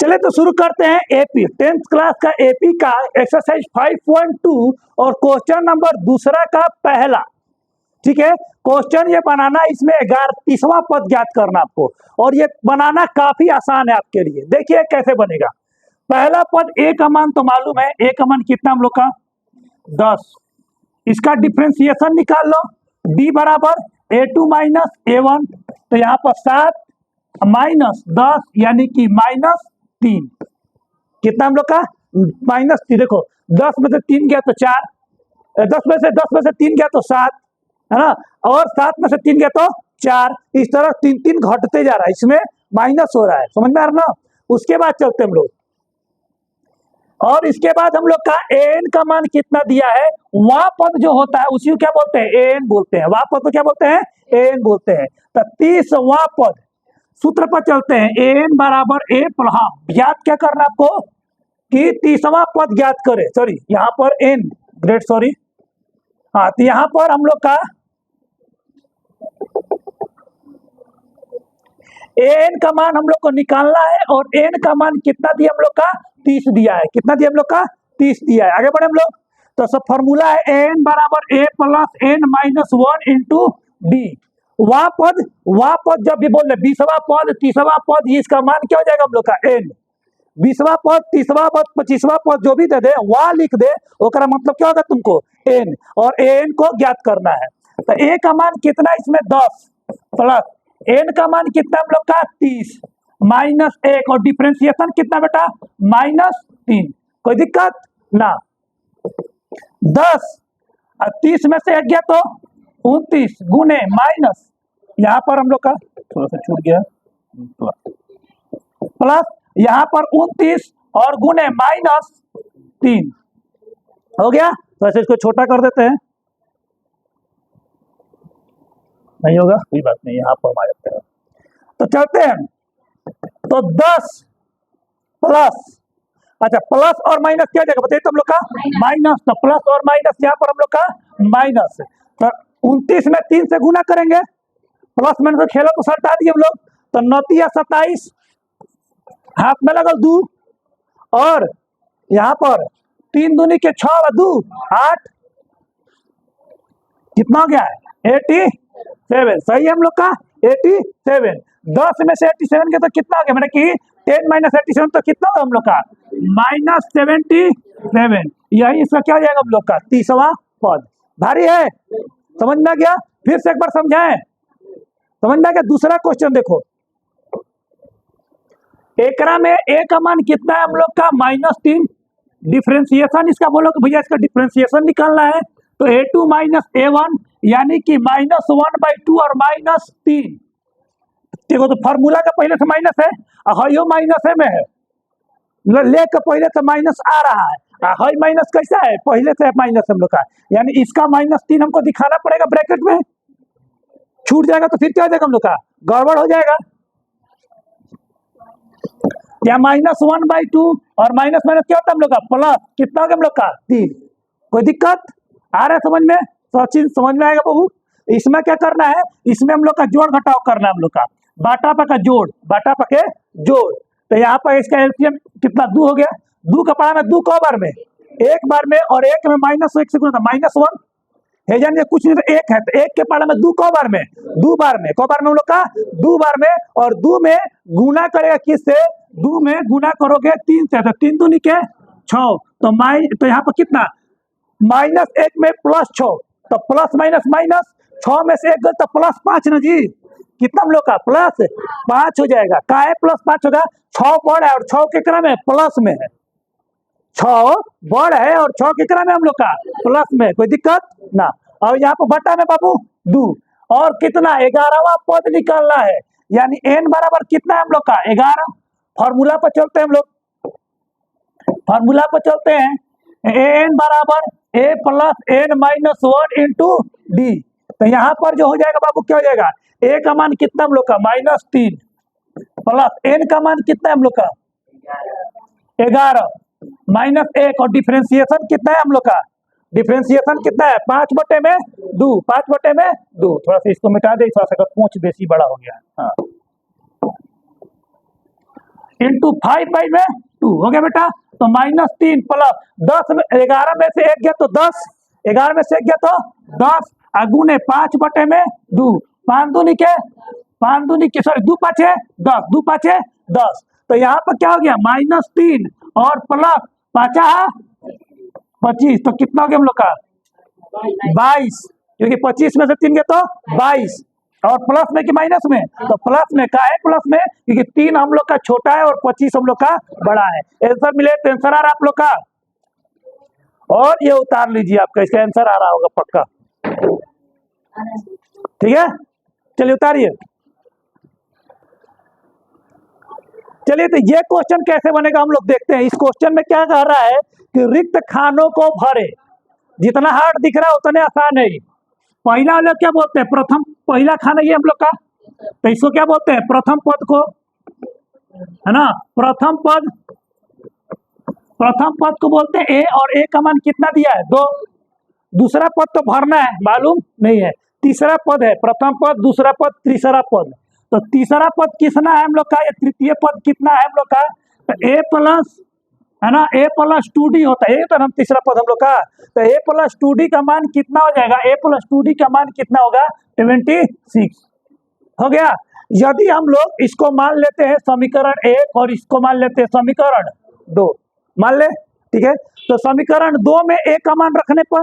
चले तो शुरू करते हैं एपी 10th क्लास का एपी का एक्सरसाइज 5.2 और क्वेश्चन नंबर दूसरा का पहला। ठीक है, क्वेश्चन ये बनाना, इसमें 30वां पद ज्ञात करना आपको, और ये बनाना काफी आसान है आपके लिए। देखिए कैसे बनेगा। पहला पद ए का मान तो मालूम है, ए का मान कितना हम लोग का 10। इसका डिफ्रेंसिएशन निकाल लो, d बराबर a2 माइनस a1, तो यहाँ पर 7 माइनस 10 यानी कि -3। कितना हम लोग का -3। देखो 10 में से 3 गया तो 4, 10 में से 3 गया तो 7 है ना, और 7 में से 3 गया तो 4। इस तरह 3 घटते जा रहा है, इसमें माइनस हो रहा है, समझ में आ रहा ना। उसके बाद चलते हम लोग, और इसके बाद हम लोग का an का मान कितना दिया है, वहां पद जो होता है उसी को क्या बोलते हैं, an बोलते हैं। वहां पद को क्या बोलते हैं, an बोलते हैं। तो 30वां पद, सूत्र पर चलते हैं, an बराबर a प्लस, हाँ ज्ञात क्या करना आपको कि 30वां पद ज्ञात करें। सॉरी यहाँ पर n, ग्रेट सॉरी, हाँ तो यहाँ पर हम लोग का an का मान हम लोग को निकालना है, और n का मान कितना दिया हम लोग का 30 दिया है। कितना दिया हम लोग का 30 दिया है। आगे बढ़े हम लोग, तो सब फॉर्मूला है an बराबर a plus n minus 1 into D. वह पद जब भी बोल रहे 20वां पद 30वां पद, इसका मान क्या हो जाएगा हम लोग का n। 20वां पद 30वां पद 25वां पद जो भी दे दे वह लिख दे, ओकरा मतलब क्या होगा तुमको n, और an को ज्ञात करना है। तो a का मान कितना इसमें 10 प्लस n का मान कितना हम लोग का 30 माइनस 1, और डिफरेंशिएशन कितना बेटा -3। कोई दिक्कत ना। 10 और 30 में से 1 गया तो 29 गुने माइनस, यहाँ पर हम लोग का थोड़ा सा छूट गया प्लस यहाँ पर 29 और गुने -3 हो गया। तो ऐसे इसको छोटा कर देते हैं, नहीं होगा कोई बात नहीं, यहाँ पर हम आ जाते हैं। तो चलते हैं, तो 10 प्लस, अच्छा प्लस और माइनस क्या जाएगा बताइए, तो हम लोग का माइनस, तो प्लस और माइनस यहाँ पर हम लोग का माइनस। तो 29 में 3 से गुना करेंगे, प्लस माइनस तो खेलो तो सल्टा दिए हम लोग, तो 29 या 27, हाथ में लगल 2, और यहाँ पर 3 दूनी के 6 और 2 8, कितना हो गया है 87। सही है हम लोग का 87। 10 में से 87 के तो कितना हो गया मैंने कि 10 माइनस 87, तो कितना होगा हम लोग का -77। यही इसका क्या हो जाएगा हम लोग का 30वां पद। भारी है, समझ में आ गया। फिर से एक बार समझाएं, समझ में आ गया। दूसरा क्वेश्चन देखो, एकरा में a का मान कितना है हम लोग का -3। डिफरेंशिएशन इसका बोलो कि भैया इसका डिफरेंशिएशन निकालना है, तो a2 माइनस a1 यानी कि -1/2 और -3। देखो तो फार्मूला का पहले से माइनस है, हाइयो माइनस है में है, ले के पहले से माइनस आ रहा है, हाई माइनस कैसा है पहले से माइनस हम लोग का, यानी इसका -3 हमको दिखाना पड़ेगा ब्रैकेट में। छूट जाएगा तो फिर क्या हो जाएगा हम लोग का गड़बड़ हो जाएगा। या -1/2 और माइनस माइनस क्या होता है हम लोग का प्लस, कितना हो गया हम लोग का 3। कोई दिक्कत आ रहा है समझ में, सब चीज समझ में आएगा बबू। इसमें क्या करना है, इसमें हम लोग का जोड़ घटाव करना है हम लोग का, बाटा पा का जोड़, बाटा पा के जोड़। तो यहाँ पर इसका एलसीएम कितना 2 हो गया, 2 का पारा में 2 को बार में एक बार में, और एक में -1 से गुना -1 है, यानी कुछ नहीं तो 1 है, तो 1 के पारा में 2 को बार में 2 बार में, को बार में हम लोग का 2 बार में, और 2 में गुना करेगा किससे, 2 में गुना करोगे 3 से, तो 3 दूनी के 6, तो यहाँ पर कितना -1 में +6, तो प्लस माइनस माइनस 6 में से 1 गल तो +5 ना जी, कितना हम लोग का +5 हो जाएगा। का है +5 होगा, 6 बड़ है और 6 के क्रम में प्लस में है, 6 बड़ है और 6 के क्रम में हम लोग का प्लस में, कोई दिक्कत ना। और यहाँ पर बटा में बाबू 2, और कितना 11वां पद निकालना है, यानी n बराबर कितना है हम लोग का 11। फॉर्मूला पर चलते हैं हम लोग, फॉर्मूला पर चलते हैं, an बराबर a plus n minus 1 into D. तो यहाँ पर जो हो जाएगा बाबू क्या हो जाएगा, a का मान कितना हम लोग का -3 प्लस n का मान कितना है हम लोग का 11 -1, और डिफरेंशिएशन कितना है हम लोग का, डिफरेंशिएशन कितना है 5/2, 5/2। थोड़ा सा इसको मिटा दे, थोड़ा सा पूंछ बेसी बड़ा हो गया। हाँ इंटू 5/2 हो गया बेटा। तो -3 प्लस 10 में 11 में से 1 गया तो 10, 11 में से 1 गया तो 10, गुने 5/2, 5 दूनी के 2 5 10, 2 5 10। तो यहाँ पर क्या हो गया -3 और प्लस 5 25, तो कितना हो गया हम लोग का 22, क्योंकि 25 में से 3 गया तो 22, और प्लस में कि माइनस में, तो प्लस में का है, प्लस में, क्योंकि 3 हम लोग का छोटा है और 25 हम लोग का बड़ा है। आंसर मिले तो आंसर आ रहा आप लोग का, और ये उतार लीजिए, आपका इसका आंसर आ रहा होगा पक्का। ठीक है, चलिए उतारिए। चलिए तो ये क्वेश्चन कैसे बनेगा हम लोग देखते हैं। इस क्वेश्चन में क्या कह रहा है कि रिक्त खानों को भरे, जितना हार्ड दिख रहा है उतने आसान है। पहला वाला क्या बोलते हैं, प्रथम, पहला खाना ये हम लोग का, तो इसको क्या बोलते हैं, प्रथम पद को, है ना, प्रथम पद को बोलते हैं ए, और ए का मान कितना दिया है 2। दूसरा पद तो भरना है, मालूम नहीं है। तीसरा पद है, प्रथम पद, दूसरा पद, तीसरा पद। तो तीसरा पद कितना है हम लोग का, या तृतीय पद कितना है हम लोग का, तो ए प्लस, है ना, a + 2d होता है, ये तो हम तीसरा पद हम लोग का। तो a + 2d का मान कितना हो जाएगा, a + 2d का मान कितना होगा 26 हो गया। यदि हम लोग इसको मान लेते हैं समीकरण 1 और इसको मान लेते हैं समीकरण 2, मान ले, ठीक है। तो समीकरण 2 में a का मान रखने पर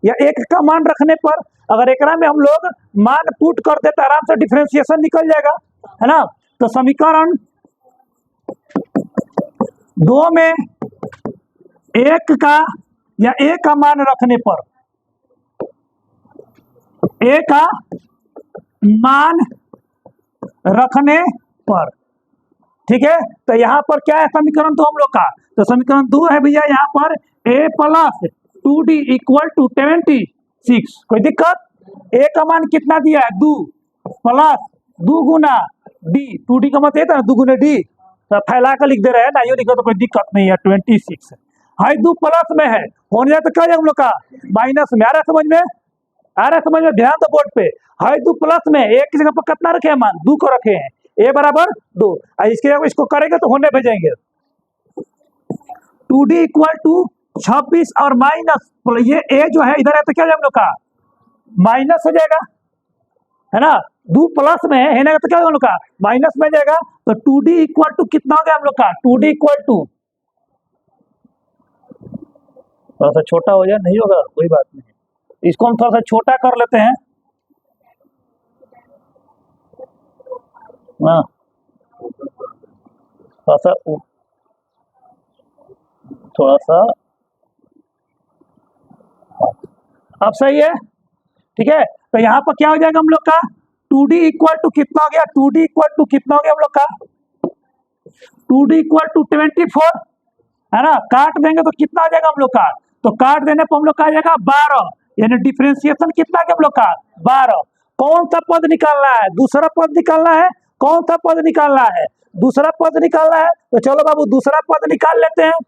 या 1 का मान रखने पर, अगर एकरा में हम लोग मान पुट कर देते आराम से डिफरेंशिएशन निकल जाएगा, है ना। तो समीकरण 2 में 1 का या a का मान रखने पर, a का मान रखने पर, ठीक है। तो यहाँ पर क्या है समीकरण 2 हम लोग का, तो समीकरण 2 है भैया यहाँ पर a + 2d = 26। कोई दिक्कत, a का मान कितना दिया है 2 प्लस 2 गुना d, 2d का मतलब था 2 गुना d, तो फैला कर लिख दे रहे हैं ना, ये लिखो तो कोई दिक्कत नहीं है। 26 है, 2 प्लस में है, होने जाए तो क्या हम लोग का माइनस में। आ रहा समझ में, आ रहा समझ में, ध्यान दो बोर्ड पे। है 2 प्लस में, एक की जगह पर कितना रखे हैं मान 2 को रखे हैं, a = 2, इसके जगह इसको करेंगे तो होने भेजेंगे 2d = 26 और माइनस, ये a जो है इधर है तो क्या हम लोग का माइनस हो जाएगा, है ना। 2 प्लस में है ना, तो क्या हम लोग का माइनस में जाएगा। तो 2d = कितना हो गया हम लोग का, 2d = थोड़ा सा छोटा हो जाए, नहीं होगा कोई बात नहीं, इसको हम थोड़ा सा छोटा कर लेते हैं। हाँ, थोड़ा सा अब सही है, ठीक है। तो यहाँ पर क्या हो जाएगा हम लोग का 2d = कितना हो गया, 2d = कितना हो गया हम लोग का 2d = 24, है ना। काट देंगे तो कितना आ जाएगा हम लोग का, तो काट देने पर हम लोग का आ जाएगा 12, यानी डिफरेंशिएशन कितना क्या हम लोग का 12। कौन सा पद निकालना है, दूसरा पद निकालना है, कौन सा पद निकालना है, दूसरा पद निकालना है। तो चलो बाबू दूसरा पद निकाल लेते हैं।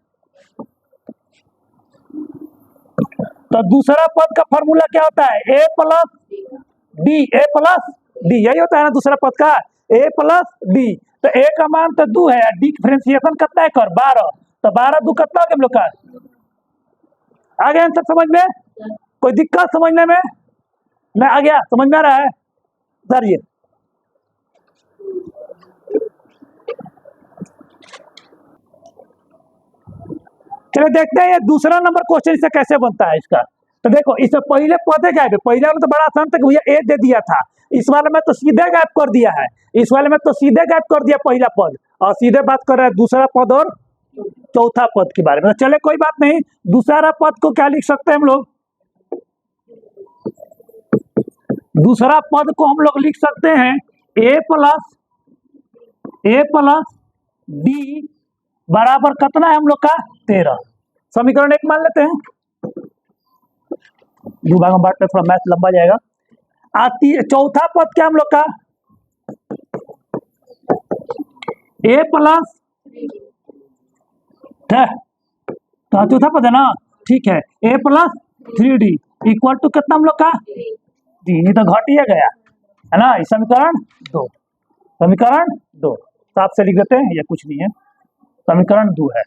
तो दूसरा पद का फॉर्मूला क्या होता है, a + d, यही होता है ना दूसरा पद का, a + d। तो a का मान तो 2 है, d डिफरेंशिएशन कितना है कर 12, तो 12 2 कितना हो गया हम लोग का। आ गया आंसर समझ में, कोई दिक्कत समझने में, मैं आ गया समझ में आ रहा है सर। ये चलो देखते हैं ये दूसरा नंबर क्वेश्चन इससे कैसे बनता है इसका। तो देखो इससे पहले पद क्या है, पहले वाला तो बड़ा आसान था कि भैया ए दे दिया था, इस वाले में तो सीधे गायब कर दिया है, इस वाले में तो सीधे गायब कर दिया पहला पद, और सीधे बात कर रहे हैं दूसरा पद और चौथा पद के बारे में। तो चले कोई बात नहीं, दूसरा पद को क्या लिख सकते हैं हम लोग, दूसरा पद को हम लोग लिख सकते हैं a + d बराबर कितना है हम लोग का 13। समीकरण 1 मान लेते हैं, दो भाग में बांटने थोड़ा मैथ लंबा जाएगा। चौथा पद क्या हम लोग का a + है, तो चौथा पद है ना, ठीक है। a + 3d = कितना हम लोग का 3, तो घट ही गया, है ना। समीकरण 2, समीकरण 2। साफ से लिख देते हैं, ये कुछ नहीं है, समीकरण 2 है।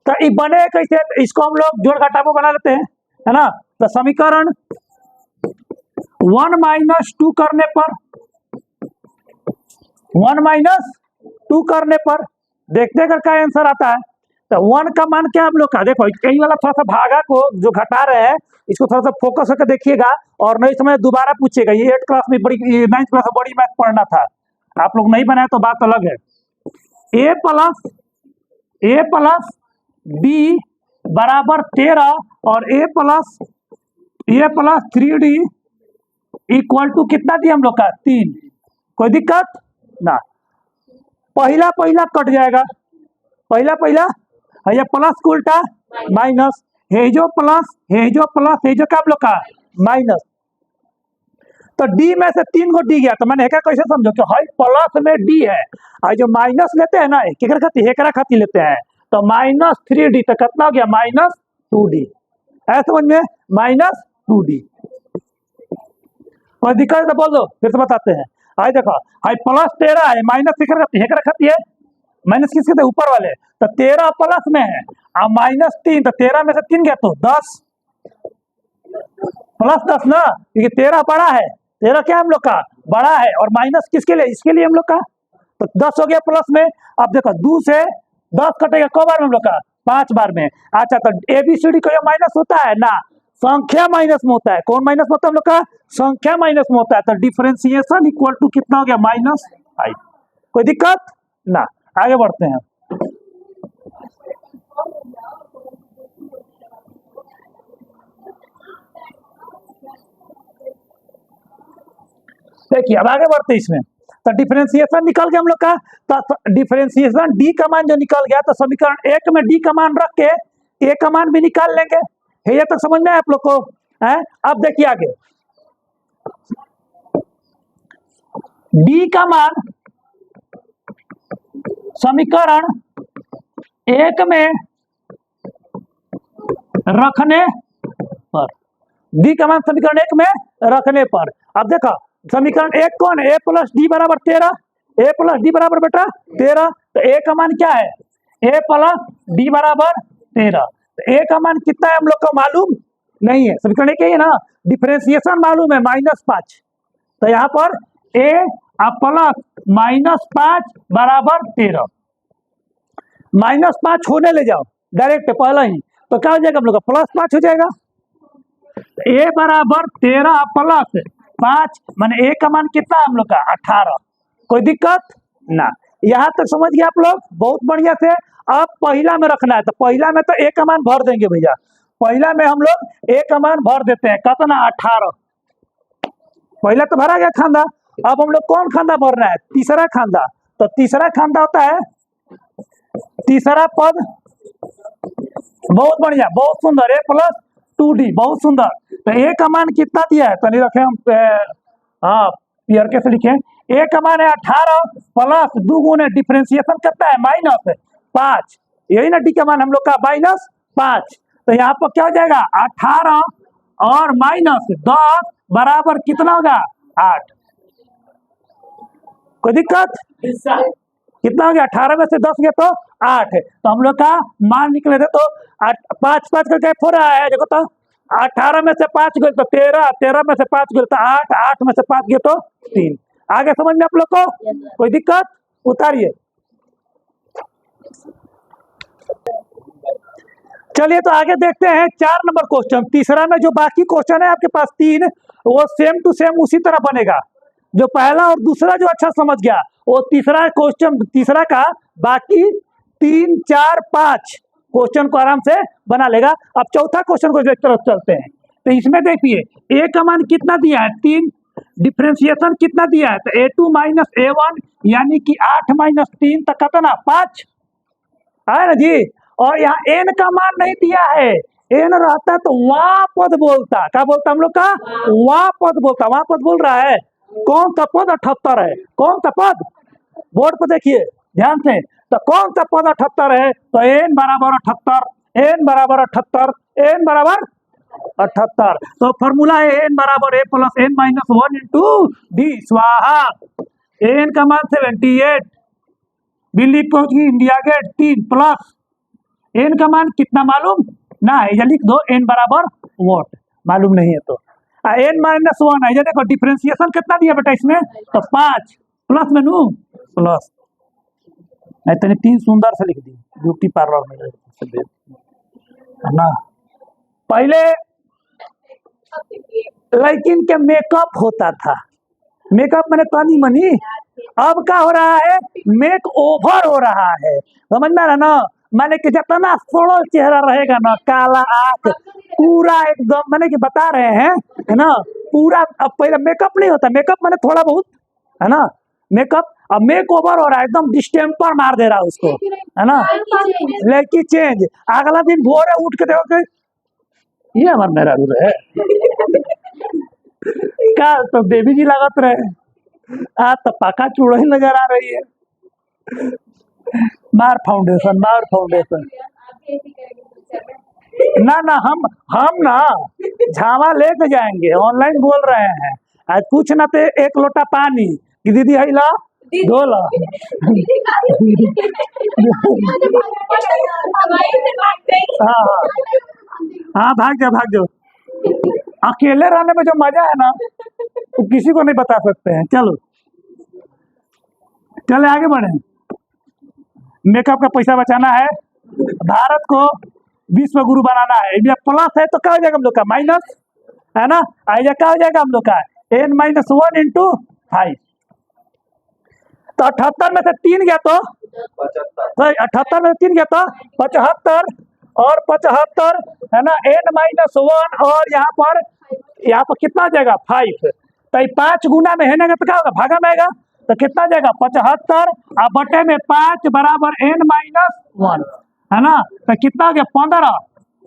तो ये बने कैसे, इसको हम लोग जोड़ घटाव बना लेते हैं, है ना। तो समीकरण 1 - 2 करने पर, 1 - 2 करने पर देखते हैं क्या आंसर आता है। तो 1 का मान क्या हम लोग का, देखो यही वाला थोड़ा सा भागा को जो घटा रहे हैं इसको थोड़ा सा फोकस करके देखिएगा, और नहीं समय दोबारा पूछिएगा। ये 8 क्लास में बड़ी, 9th क्लास में बड़ी मैथ पढ़ना था, आप लोग नहीं बनाए तो बात अलग है। a प्लस b बराबर 13 और a plus 3d equal to कितना दिया हम लोग का, 3। कोई दिक्कत ना, पहला कट जाएगा, पहला है, ये प्लस को उल्टा माइनस, है जो प्लस क्या हम लोग का माइनस। तो d में से 3 को d गया, तो मैंने क्या कैसे समझो कि हाई प्लस में d है, और जो माइनस लेते हैं ना एकरा खाती लेते हैं, तो -3d, तो कितना हो गया -2d, ऐसा समझ में, -2d। कोई दिक्कत तो बोल दो, फिर से बताते हैं। आई देखो, हाई प्लस 13 है, माइनस एकरा खाती है, माइनस किसके थे, ऊपर वाले, तो 13 प्लस में है, और -3, तो 13 में से 3 गया तो 10, प्लस 10 ना, क्योंकि 13 बड़ा है, 13 क्या हम लोग का बड़ा है, और माइनस किसके लिए, इसके लिए हम लोग का, तो 10 हो गया प्लस में। अब देखो 2 से 10 कटेगा कौ बार में हम लोग का, 5 बार में। अच्छा, तो ABCD को माइनस होता है ना, संख्या माइनस में होता है, कौन माइनस में होता है हम लोग का, संख्या माइनस में होता है, तो डिफरेंशिएशन इक्वल टू कितना हो गया, -5। कोई दिक्कत ना, आगे बढ़ते हैं। देखिए अब आगे बढ़ते हैं इसमें, तो डिफरेंशिएशन निकल गया हम लोग का, तो डिफरेंशिएशन डी का मान जो निकल गया, तो समीकरण 1 में डी का मान रख के ए का मान भी निकाल लेंगे, है ये तक समझ में आप लोग को है। अब देखिए आगे, डी का मान समीकरण 1 में रखने पर, डी का मान समीकरण 1 में रखने पर, अब देखो समीकरण 1 कौन है, a प्लस डी बराबर 13, a प्लस डी बराबर बेटा 13, तो a का मान क्या है, a प्लस डी बराबर 13, तो a का मान कितना है हम लोग को मालूम नहीं है, समीकरण 1 है ना, डिफरेंशिएशन मालूम है -5, तो यहाँ पर a प्लस -5 बराबर 13, -5 होने ले जाओ डायरेक्ट पहला ही, तो क्या हो जाएगा हम लोग का +5 हो जाएगा, a बराबर 13 प्लस 5, माने a का मान कितना हम लोग का 18। कोई दिक्कत ना, यहाँ तक समझ गए आप लोग, बहुत बढ़िया से। अब पहला में रखना है, तो पहला में तो a का मान भर देंगे भैया, पहला में हम लोग a का मान भर देते हैं, कितना 18, पहला तो भरा गया खांदा। अब हम लोग कौन खांदा भरना है, तीसरा खांदा, तो तीसरा खांदा होता है तीसरा पद, बहुत बढ़िया, बहुत सुंदर, a प्लस 2d, बहुत सुंदर। तो a का मान कितना दिया है, तो नहीं रखे हम, हाँ पीआर कैसे लिखे, a का मान है 18 प्लस 2 गुने डिफरेंशिएशन करता है -5, यही ना d का मान हम लोग का -5, तो यहाँ पर क्या हो जाएगा 18 और -10 बराबर कितना होगा 8। कोई दिक्कत, कितना हो गया, 18 में से 10 गया तो 8 है, तो हम लोग का मान निकले थे, तो 5 करके 4 आया है, देखो तो 18 में से 5 गए तो 13, 13 में से 5 गए तो 8, 8 में से 5 गए तो 3। आगे समझ में आप लोग को, कोई दिक्कत, उतारिए। चलिए तो आगे देखते हैं 4 नंबर क्वेश्चन। तीसरा में जो बाकी क्वेश्चन है आपके पास 3, वो सेम टू सेम उसी तरह बनेगा, जो पहला और दूसरा जो अच्छा समझ गया वो तीसरा क्वेश्चन, तीसरा का बाकी 3, 4, 5 क्वेश्चन को आराम से बना लेगा। अब चौथा क्वेश्चन को एक तरफ चलते हैं, तो इसमें देखिए a का मान कितना दिया है 3, डिफरेंशिएशन कितना दिया है, तो a2 - a1 यानी कि 8 - 3 तक कितना 5 है ना जी। और यहाँ n का मान नहीं दिया है, n रहता तो वहाँ पद बोलता, क्या बोलता हम लोग का, वहाँ पद बोलता, वहाँ पद बोल रहा है, कौन सा पद 78 है, कौन सा पद, बोर्ड पर देखिए ध्यान से, तो कौन सा पद 78 है, तो n बराबर 78, n बराबर 78, n बराबर 78, तो फॉर्मूला है n बराबर a plus n - 1 into D स्वाहा, n का मान 78, दिल्ली पहुंच गई, इंडिया गेट 3 प्लस एन का मान कितना मालूम ना है, या लिख दो एन बराबर वॉट, मालूम नहीं है तो एन माइनस 1 है। देखो डिफ्रेंसिएशन कितना दिया बेटा इसमें, तो 5 प्लस में नू प्लस, मैं तो 3 सुंदर से लिख दी, ब्यूटी पार्लर में है ना। पहले लेकिन के मेकअप होता था, मेकअप मैंने तनी मनी, अब क्या हो रहा है, मेक ओवर हो रहा है, समझ में आ रहा ना। माने कि जितना सोलह चेहरा रहेगा ना, काला आंख पूरा एकदम, मैंने कि बता रहे हैं है ना पूरा। अब पहले मेकअप नहीं होता, मेकअप मैंने थोड़ा बहुत है ना, मेकअप अब मेक ओवर हो रहा है, एकदम डिस्टेम्पर मार दे रहा है उसको है ना, लेकिन चेंज। अगला दिन भोरे उठ के देखो ये हमारा मेरा रूल है क्या, तो देवी जी लागत रहे आ तो पका चूड़ा ही नजर आ रही है, मार फाउंडेशन मार फाउंडेशन। ना ना हम ना झावा लेके जाएंगे, ऑनलाइन बोल रहे हैं आज कुछ ना तो 1 लोटा पानी कि दीदी है ला दो ला हाँ हाँ भाग जाओ, अकेले रहने में जो मजा है ना वो किसी को नहीं बता सकते हैं। चलो चले आगे बढ़े, मेकअप का पैसा बचाना है, भारत को विश्व गुरु बनाना है। इंडिया प्लस है तो क्या हो जाएगा हम लोग का माइनस है ना, आइए क्या हो जाएगा हम लोग का n-1 इंटू 5, तो 78 में से 3 गया तो 78 में से 3 गया तो 75 और 75 है ना, n-1 और यहाँ पर कितना हो जाएगा 5, तो 5 गुना में है ना तो क्या होगा भागा में आएगा, तो कितना जाएगा 75 और बटे में 5 बराबर n-1 है ना, तो कितना हो गया 15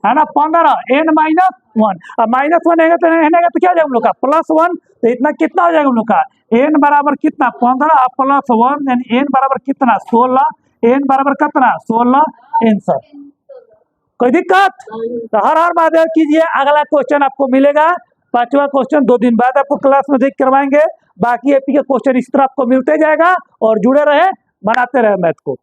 है ना, 15 n-1 और -1 है तो क्या हो जाएगा हम लोग का +1, तो इतना कितना हो जाएगा हम लोग का n बराबर कितना 15 और +1 यानी n बराबर कितना 16, n बराबर कितना 16 आंसर। कोई दिक्कत, तो हर महादेव कीजिए। अगला क्वेश्चन आपको मिलेगा 5वां क्वेश्चन 2 दिन बाद आपको क्लास में देख करवाएंगे। बाकी एपी के क्वेश्चन इस तरह आपको मिलते जाएगा, और जुड़े रहे बनाते रहे मैथ को।